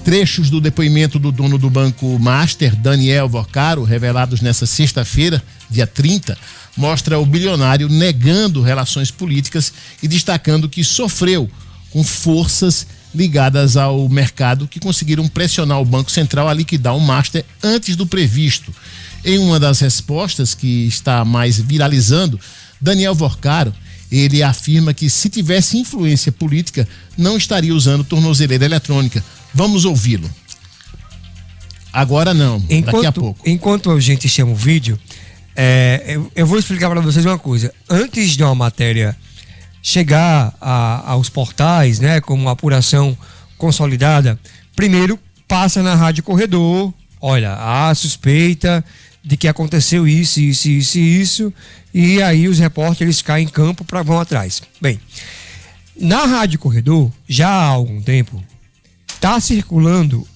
Trechos do depoimento do dono do Banco Master, Daniel Vorcaro, revelados nesta sexta-feira, dia 30, mostra o bilionário negando relações políticas e destacando que sofreu com forças ligadas ao mercado que conseguiram pressionar o Banco Central a liquidar o Master antes do previsto. Em uma das respostas que está mais viralizando, Daniel Vorcaro, ele afirma que se tivesse influência política, não estaria usando tornozeleira eletrônica. Vamos ouvi-lo. Agora não, daqui a pouco. Enquanto a gente chama o vídeo, eu vou explicar para vocês uma coisa. Antes de uma matéria chegar aos portais, né, como uma apuração consolidada, primeiro passa na Rádio Corredor, olha, há suspeita de que aconteceu isso, e aí os repórteres caem em campo vão atrás. Bem, na Rádio Corredor, já há algum tempo, está circulando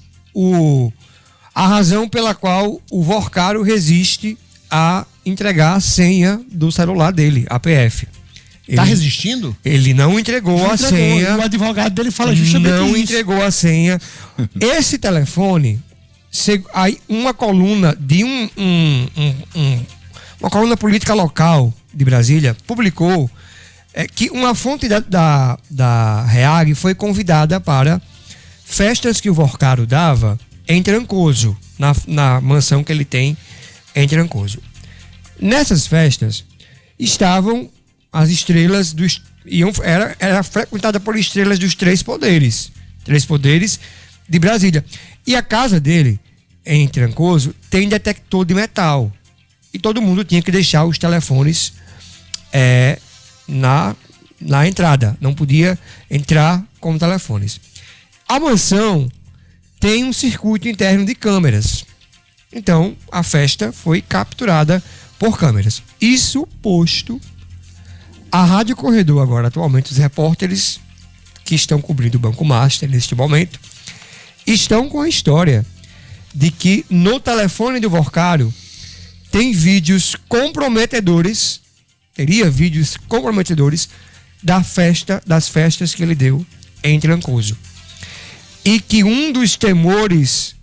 a razão pela qual o Vorcaro resiste a entregar a senha do celular dele, a PF. Está resistindo? Ele não entregou a senha. O advogado dele fala justamente isso. Não entregou a senha. Esse telefone, aí uma coluna de uma coluna política local de Brasília publicou que uma fonte da Reag foi convidada para festas que o Vorcaro dava em Trancoso, na mansão que ele tem em Trancoso. Nessas festas estavam as estrelas era frequentada por estrelas dos três poderes de Brasília. E a casa dele, em Trancoso, tem detector de metal. E todo mundo tinha que deixar os telefones na entrada. Não podia entrar com telefones. A mansão tem um circuito interno de câmeras. Então, a festa foi capturada por câmeras. Isso posto, a Rádio Corredor agora, atualmente, os repórteres que estão cobrindo o Banco Master neste momento, estão com a história de que no telefone do Vorcaro teria vídeos comprometedores das festas que ele deu em Trancoso. E que um dos temores,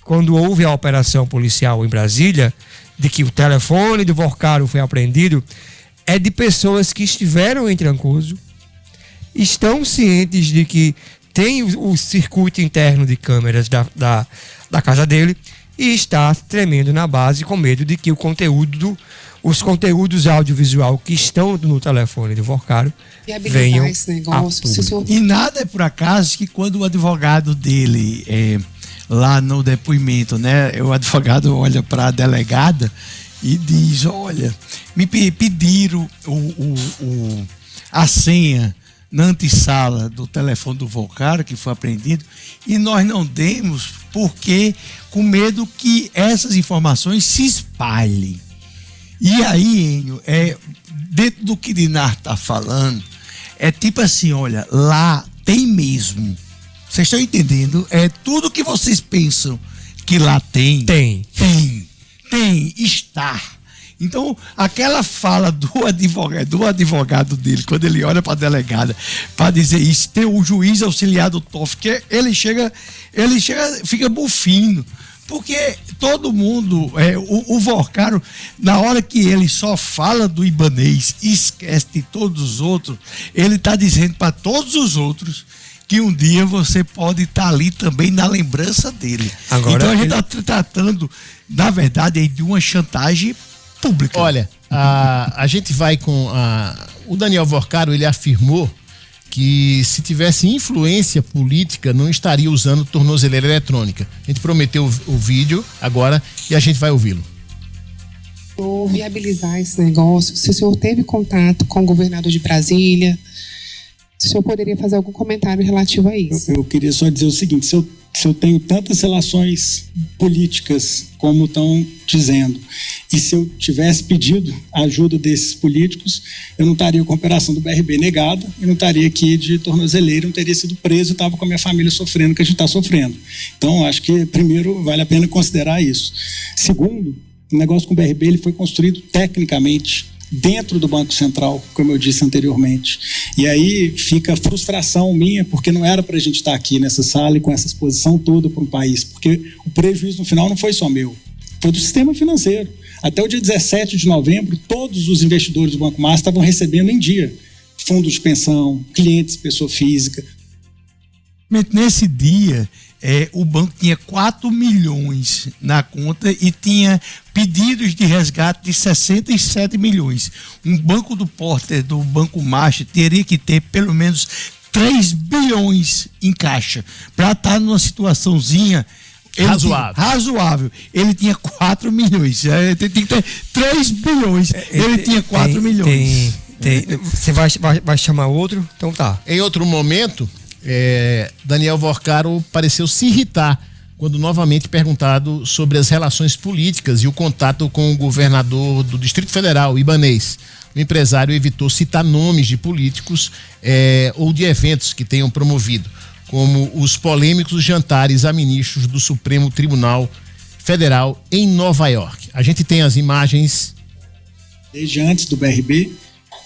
quando houve a operação policial em Brasília, de que o telefone do Vorcaro foi apreendido, é de pessoas que estiveram em Trancoso, estão cientes de que tem o circuito interno de câmeras da casa dele e está tremendo na base com medo de que os conteúdos audiovisual que estão no telefone do Vorcaro venham esse negócio. E nada é por acaso que quando o advogado dele lá no depoimento, né, o advogado olha para a delegada e diz: olha, me pediram a senha na antessala do telefone do Vorcaro, que foi apreendido, e nós não demos porque com medo que essas informações se espalhem. E aí, Enio, dentro do que Dinar está falando, é tipo assim, olha, lá tem mesmo. Vocês estão entendendo? É tudo que vocês pensam que lá tem. Está. Então, aquela fala do advogado dele, quando ele olha para a delegada para dizer isso, tem o juiz auxiliar do TOF, que ele chega, fica bufindo. Porque todo mundo, o Vorcaro, na hora que ele só fala do Ibanez e esquece de todos os outros, ele está dizendo para todos os outros que um dia você pode estar ali também na lembrança dele. Agora, então a gente está tratando, na verdade, de uma chantagem pública. Olha, a gente vai com o Daniel Vorcaro, ele afirmou que se tivesse influência política não estaria usando tornozeleira eletrônica. A gente prometeu o vídeo agora e a gente vai ouvi-lo. Vou viabilizar esse negócio. Se o senhor teve contato com o governador de Brasília, se o senhor poderia fazer algum comentário relativo a isso. Eu queria só dizer o seguinte: se eu tenho tantas relações políticas como estão dizendo, e se eu tivesse pedido a ajuda desses políticos, eu não estaria com a operação do BRB negada, eu não estaria aqui de tornozeleira, não teria sido preso, eu estava com a minha família sofrendo o que a gente está sofrendo. Então, acho que, primeiro, vale a pena considerar isso. Segundo, o negócio com o BRB ele foi construído tecnicamente dentro do Banco Central, como eu disse anteriormente. E aí fica a frustração minha, porque não era para a gente estar aqui nessa sala e com essa exposição toda para um país, porque o prejuízo no final não foi só meu, foi do sistema financeiro. Até o dia 17 de novembro, todos os investidores do Banco Master estavam recebendo em dia fundos de pensão, clientes, pessoa física. Nesse dia, o banco tinha 4 milhões na conta e tinha pedidos de resgate de 67 milhões. Um banco do porte do Banco Master teria que ter pelo menos 3 bilhões em caixa para estar numa situaçãozinha razoável. Ele tinha 4 milhões. Tem que ter 3 bilhões. Ele tinha 4 milhões. Você vai chamar outro? Então tá. Em outro momento, Daniel Vorcaro pareceu se irritar quando novamente perguntado sobre as relações políticas e o contato com o governador do Distrito Federal, Ibanez. O empresário evitou citar nomes de políticos ou de eventos que tenham promovido, como os polêmicos jantares a ministros do Supremo Tribunal Federal em Nova York. A gente tem as imagens. Desde antes do BRB,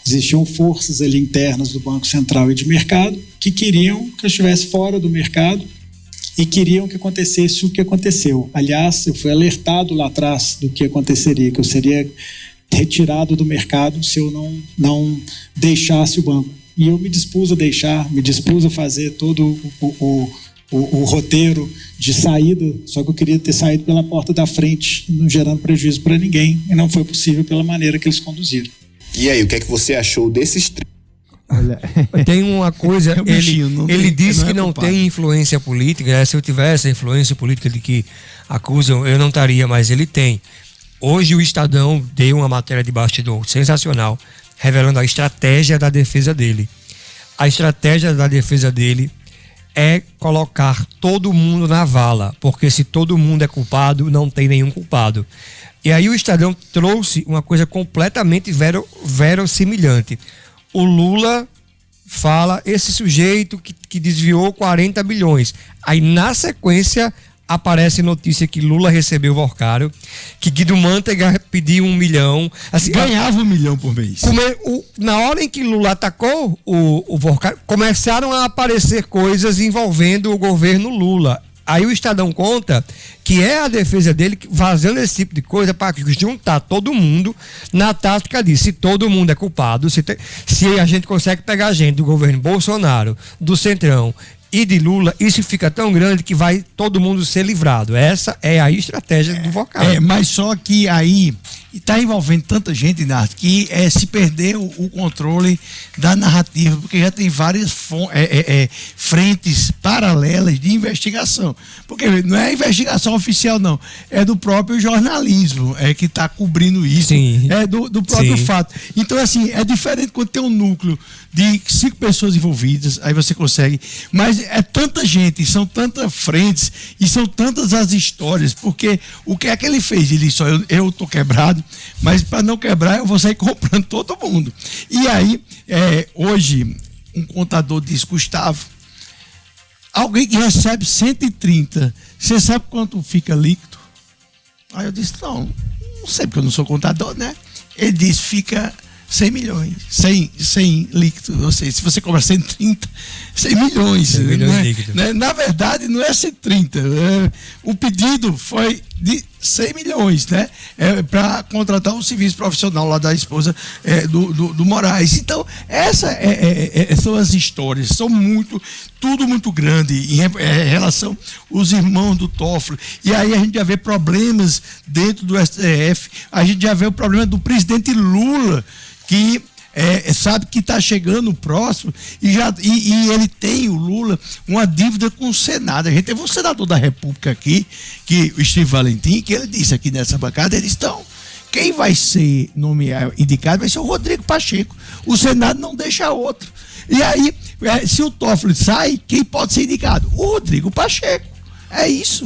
existiam forças ali internas do Banco Central e de mercado que queriam que eu estivesse fora do mercado e queriam que acontecesse o que aconteceu. Aliás, eu fui alertado lá atrás do que aconteceria, que eu seria retirado do mercado se eu não deixasse o banco. E eu me dispus a deixar, me dispus a fazer todo o roteiro de saída, só que eu queria ter saído pela porta da frente, não gerando prejuízo para ninguém, e não foi possível pela maneira que eles conduziram. E aí, o que é que você achou desses Olha, tem uma coisa, ele disse que não tem influência política. Se eu tivesse a influência política de que acusam, eu não estaria, mas ele tem. Hoje o Estadão deu uma matéria de bastidor sensacional, revelando a estratégia da defesa dele. A estratégia da defesa dele é colocar todo mundo na vala, porque se todo mundo é culpado, não tem nenhum culpado. E aí o Estadão trouxe uma coisa completamente verossimilhante. O Lula fala, esse sujeito que desviou 40 bilhões. Aí na sequência aparece notícia que Lula recebeu Vorcaro, que Guido Mantega pediu 1 milhão. Assim, ganhava 1 milhão por mês. Na hora em que Lula atacou o Vorcaro, começaram a aparecer coisas envolvendo o governo Lula. Aí o Estadão conta que é a defesa dele vazando esse tipo de coisa para juntar todo mundo na tática de se todo mundo é culpado, se a gente consegue pegar gente do governo Bolsonaro, do Centrão e de Lula, isso fica tão grande que vai todo mundo ser livrado. Essa é a estratégia do Vorcaro. Mas só que aí está envolvendo tanta gente, Nardo, que se perdeu o controle da narrativa, porque já tem várias frentes paralelas de investigação. Porque não é investigação oficial, não. É do próprio jornalismo que está cobrindo isso. Sim. É do próprio fato. Então, assim, é diferente quando tem um núcleo de 5 pessoas envolvidas, aí você consegue. Mas é tanta gente, são tantas frentes e são tantas as histórias, porque o que é que ele fez? Ele disse, eu tô quebrado, mas para não quebrar eu vou sair comprando todo mundo. E aí, hoje, um contador disse, Gustavo, alguém que recebe 130, você sabe quanto fica líquido? Aí eu disse, não sei, porque eu não sou contador, né? Ele disse, fica 100 milhões, 100 líquido, ou seja, se você cobra 130, 100 milhões. 100 milhões líquido. Né? Na verdade, não é 130. O pedido foi de 100 milhões, né? Para contratar um serviço profissional lá da esposa do Moraes. Então, essas são as histórias, são tudo muito grande em relação aos irmãos do Toffoli. E aí a gente já vê problemas dentro do STF, a gente já vê o problema do presidente Lula, que sabe que está chegando próximo e ele tem, o Lula, uma dívida com o Senado. A gente teve um senador da República aqui, o Steve Valentim, que ele disse aqui nessa bancada, ele disse, então, quem vai ser indicado vai ser o Rodrigo Pacheco. O Senado não deixa outro. E aí, se o Toffoli sai, quem pode ser indicado? O Rodrigo Pacheco. É isso.